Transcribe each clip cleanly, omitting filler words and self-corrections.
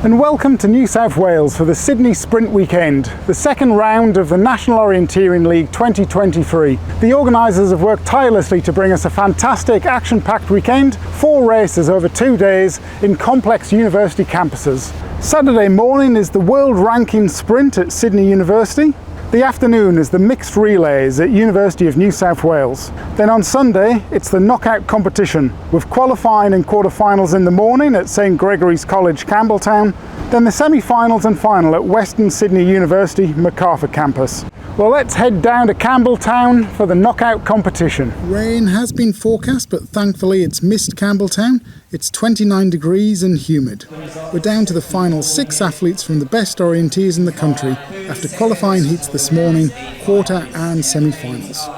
And welcome to New South Wales for the Sydney Sprint Weekend, the second round of the National Orienteering League 2023. The organisers have worked tirelessly to bring us a fantastic action-packed weekend, 4 races over 2 days in complex university campuses. Saturday morning is the world ranking sprint at Sydney University. The afternoon is the mixed relays at University of New South Wales. Then on Sunday, it's the knockout competition, with qualifying and quarterfinals in the morning at St Gregory's College, Campbelltown, then the semi-finals and final at Western Sydney University, Macarthur campus. Well, let's head down to Campbelltown for the knockout competition. Rain has been forecast, but thankfully it's missed Campbelltown. It's 29 degrees and humid. We're down to the final 6 athletes from the best orienteers in the country after qualifying heats this morning, quarter and semi-finals.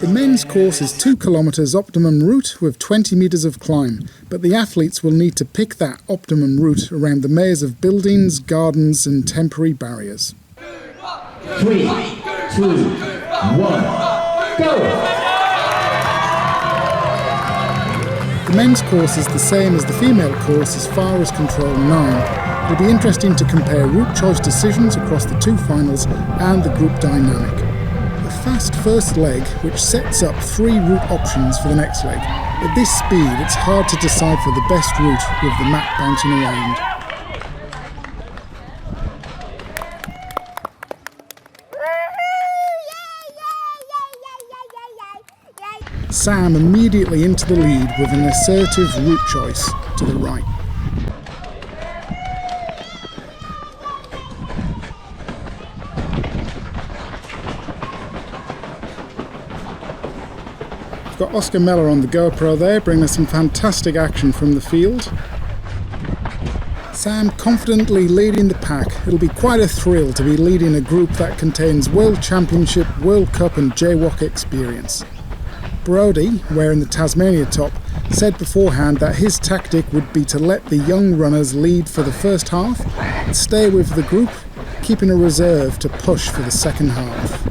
The men's course is 2 kilometres optimum route with 20 metres of climb, but the athletes will need to pick that optimum route around the maze of buildings, gardens and temporary barriers. 3, 2, 1, go! The men's course is the same as the female course as far as Control 9. It'll be interesting to compare route choice decisions across the 2 finals and the group dynamic. A fast first leg which sets up 3 route options for the next leg. At this speed it's hard to decide for the best route with the map bouncing around. Sam immediately into the lead with an assertive route choice to the right. We've got Oscar Meller on the GoPro there, bringing us some fantastic action from the field. Sam confidently leading the pack. It'll be quite a thrill to be leading a group that contains World Championship, World Cup and JWOC experience. Brodie, wearing the Tasmania top, said beforehand that his tactic would be to let the young runners lead for the first half and stay with the group, keeping a reserve to push for the second half.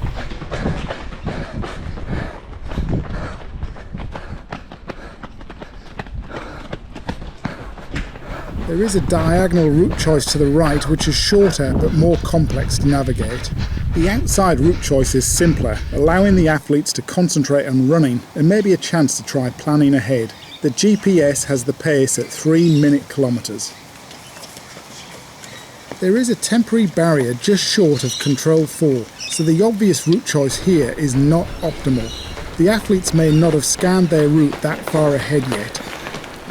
There is a diagonal route choice to the right which is shorter but more complex to navigate. The outside route choice is simpler, allowing the athletes to concentrate on running and maybe a chance to try planning ahead. The GPS has the pace at 3 minute kilometres. There is a temporary barrier just short of Control 4, so the obvious route choice here is not optimal. The athletes may not have scanned their route that far ahead yet.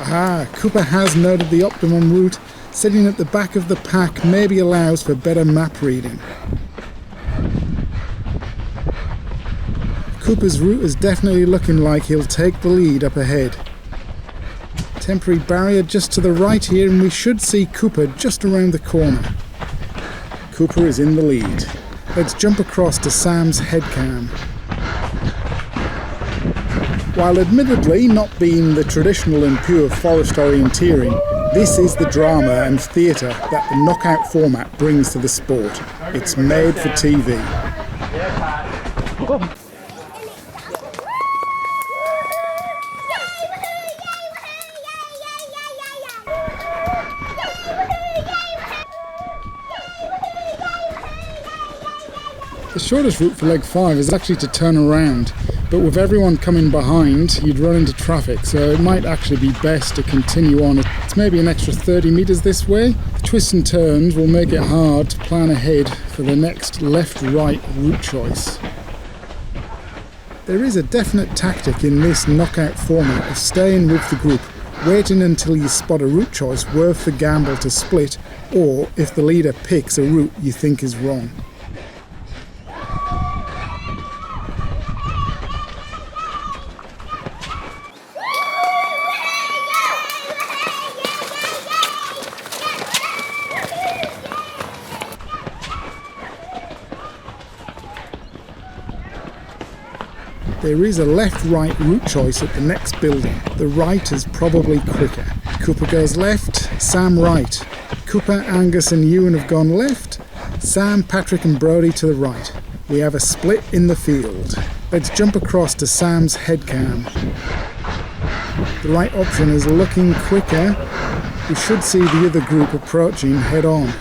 Aha, Cooper has noted the optimum route. Sitting at the back of the pack maybe allows for better map reading. Cooper's route is definitely looking like he'll take the lead up ahead. Temporary barrier just to the right here and we should see Cooper just around the corner. Cooper is in the lead. Let's jump across to Sam's headcam. While admittedly not being the traditional and pure forest orienteering, this is the drama and theatre that the knockout format brings to the sport. It's made for TV. The shortest route for leg 5 is actually to turn around, but with everyone coming behind you'd run into traffic, so it might actually be best to continue on. It's maybe an extra 30 metres this way. The twists and turns will make it hard to plan ahead for the next left-right route choice. There is a definite tactic in this knockout format of staying with the group, waiting until you spot a route choice worth the gamble to split, or if the leader picks a route you think is wrong. There is a left-right route choice at the next building. The right is probably quicker. Cooper goes left, Sam right. Cooper, Angus and Ewan have gone left. Sam, Patrick and Brodie to the right. We have a split in the field. Let's jump across to Sam's headcam. The right option is looking quicker. we should see the other group approaching head on.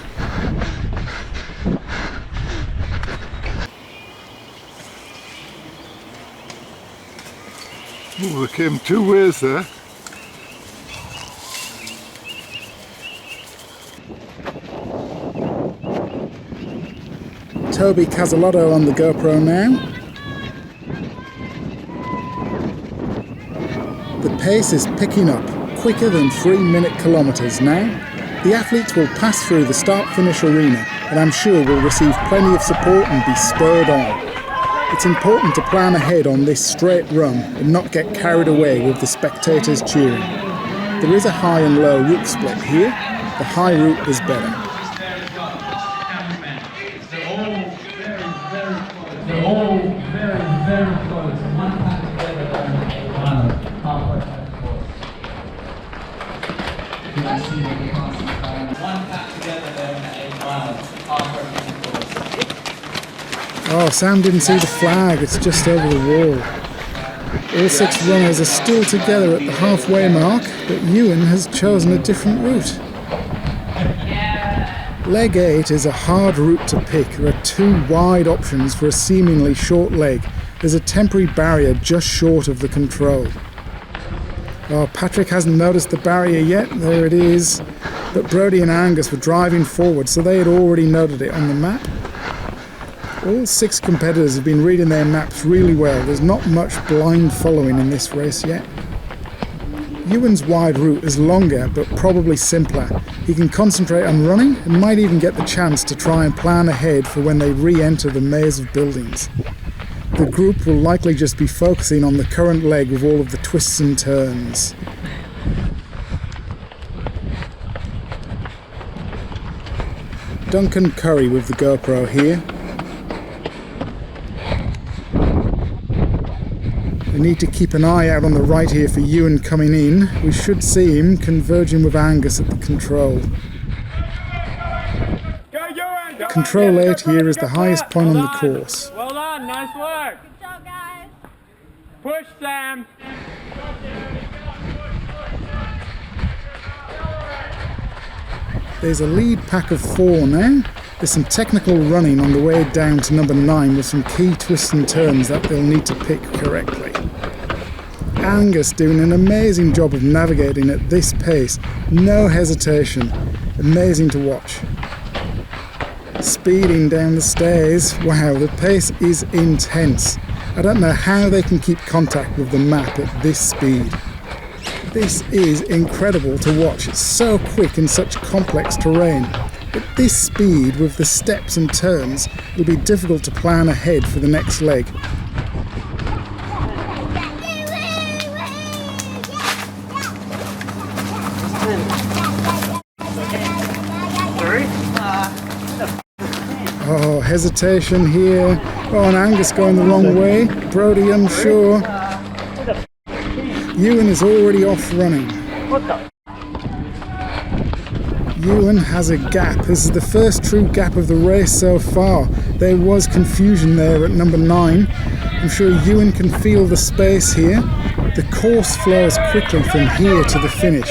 Oh, they came two ways there. Toby Casalotto on the GoPro now. The pace is picking up, quicker than 3-minute kilometres now. The athletes will pass through the start-finish arena and I'm sure will receive plenty of support and be spurred on. It's important to plan ahead on this straight run and not get carried away with the spectators cheering. There is a high and low route split here. The high route is better. They're all very, very close. One pack together down the final, halfway through the course. You can see them passing down. One pack together down the final, halfway through the course. Oh, Sam didn't see the flag, it's just over the wall. All 6 runners are still together at the halfway mark, but Ewan has chosen a different route. Leg 8 is a hard route to pick. There are 2 wide options for a seemingly short leg. There's a temporary barrier just short of the control. Oh, Patrick hasn't noticed the barrier yet. There it is. But Brodie and Angus were driving forward, so they had already noted it on the map. All 6 competitors have been reading their maps really well. There's not much blind following in this race yet. Ewan's wide route is longer, but probably simpler. He can concentrate on running and might even get the chance to try and plan ahead for when they re-enter the maze of buildings. The group will likely just be focusing on the current leg with all of the twists and turns. Duncan Curry with the GoPro here. We need to keep an eye out on the right here for Ewan coming in. We should see him converging with Angus at the control. Control 8 here is the highest point on the course. Well done, nice work. Good job, guys. Push, Sam. There's a lead pack of 4 now. There's some technical running on the way down to number 9 with some key twists and turns that they'll need to pick correctly. Angus doing an amazing job of navigating at this pace, no hesitation, amazing to watch. Speeding down the stairs, wow, the pace is intense. I don't know how they can keep contact with the map at this speed. This is incredible to watch, it's so quick in such complex terrain. At this speed, with the steps and turns, it'll be difficult to plan ahead for the next leg. Oh, hesitation here. Oh, and Angus going the wrong way. Brodie unsure. Ewan is already off running. Ewan has a gap. This is the first true gap of the race so far. There was confusion there at number 9. I'm sure Ewan can feel the space here. The course flows quickly from here to the finish.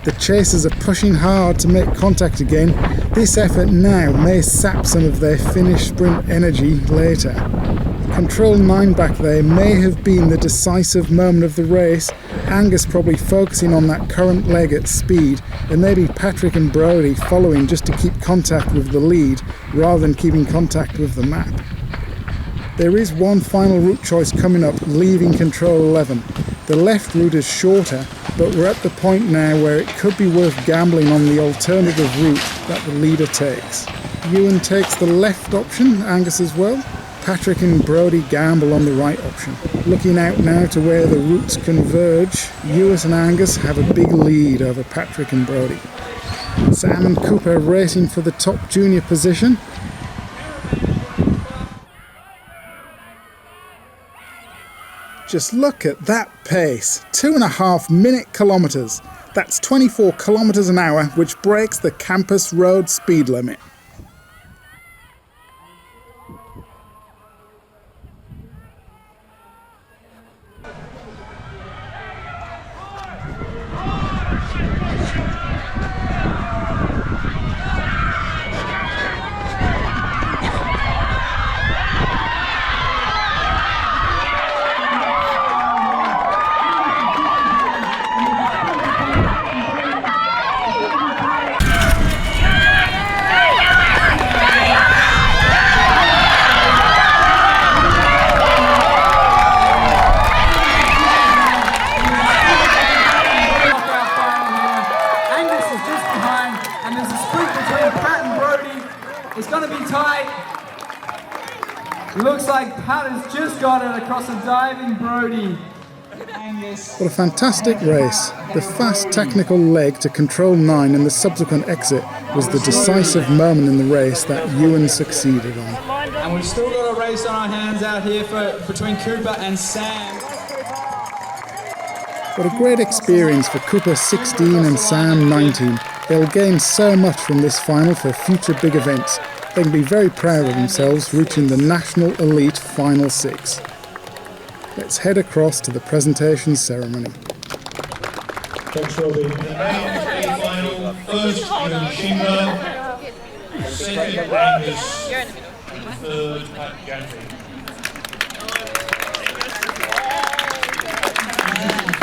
The chasers are pushing hard to make contact again. This effort now may sap some of their finish sprint energy later. Control 9 back there may have been the decisive moment of the race. Angus probably focusing on that current leg at speed, and maybe Patrick and Brodie following just to keep contact with the lead rather than keeping contact with the map. There is one final route choice coming up, leaving Control 11. The left route is shorter, but we're at the point now where it could be worth gambling on the alternative route that the leader takes. Ewan takes the left option, Angus as well. Patrick and Brodie gamble on the right option. Looking out now to where the routes converge, Ewan and Angus have a big lead over Patrick and Brodie. Sam and Cooper racing for the top junior position. Just look at that pace, 2.5 minute kilometres. That's 24 kilometres an hour, which breaks the campus road speed limit. Looks like Pat has just got it across a diving Brody. What a fantastic race. The fast technical leg to control 9 and the subsequent exit was the decisive moment in the race that Ewan succeeded on. And we've still got a race on our hands out here between Cooper and Sam. What a great experience for Cooper 16 and Sam 19. They'll gain so much from this final for future big events. They can be very proud of themselves reaching the National Elite Final 6. Let's head across to the presentation ceremony. Thanks, Robbie. A final, first Shingo, second Angus, third Pat Gantry.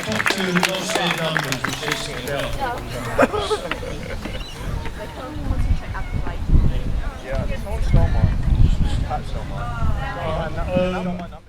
Top two lost their numbers, which is Yeah, someone stole mine. Pat stole mine.